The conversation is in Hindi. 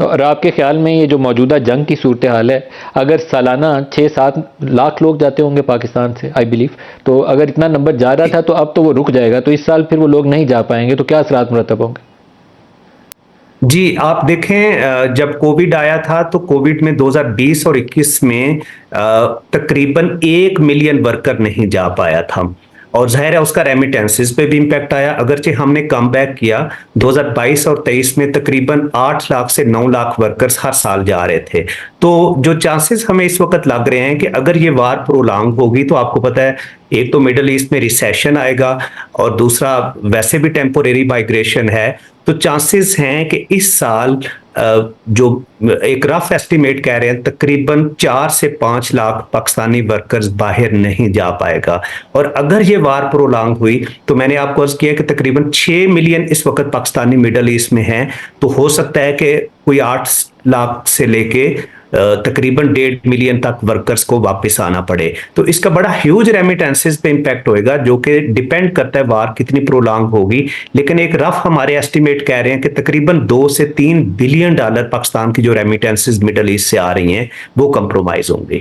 और आपके ख्याल में ये जो मौजूदा जंग की सूरत हाल है, अगर सालाना 6-7 लाख लोग जाते होंगे पाकिस्तान से, आई बिलीव, तो अगर इतना नंबर जा रहा था तो अब तो वो रुक जाएगा, तो इस साल फिर वो लोग नहीं जा पाएंगे, तो क्या असरात मुरतब होंगे? जी, आप देखें, जब कोविड आया था तो कोविड में 2020 और 21 में तकरीबन 1 मिलियन वर्कर नहीं जा पाया था। और जाहिर है उसका रेमिटेंसेस पे भी इम्पैक्ट आया, अगरचे हमने कम बैक किया। 2022 और 23 में तकरीबन 8 लाख से 9 लाख वर्कर्स हर साल जा रहे थे। तो जो चांसेस हमें इस वक्त लग रहे हैं कि अगर ये वार प्रोलॉन्ग होगी तो आपको पता है, एक तो मिडल ईस्ट में रिसेशन आएगा और दूसरा वैसे भी टेम्पोरेरी माइग्रेशन है। तो चांसेस हैं कि इस साल जो एक रफ एस्टिमेट कह रहे हैं, तकरीबन 4 से 5 लाख पाकिस्तानी वर्कर्स बाहर नहीं जा पाएगा। और अगर ये वार प्रोलॉन्ग हुई तो मैंने आपको अर्ज किया कि तकरीबन 6 मिलियन इस वक्त पाकिस्तानी मिडल ईस्ट में हैं। तो हो सकता है कि कोई 8 लाख से लेके तकरीबन 1.5 मिलियन तक वर्कर्स को वापस आना पड़े। तो इसका बड़ा ह्यूज रेमिटेंसेस पे इम्पैक्ट होएगा, जो कि डिपेंड करता है वार कितनी प्रोलॉन्ग होगी। लेकिन एक रफ हमारे एस्टिमेट कह रहे हैं कि तकरीबन 2 से 3 बिलियन डॉलर पाकिस्तान की जो रेमिटेंसेस मिडल ईस्ट से आ रही हैं वो कंप्रोमाइज होंगे।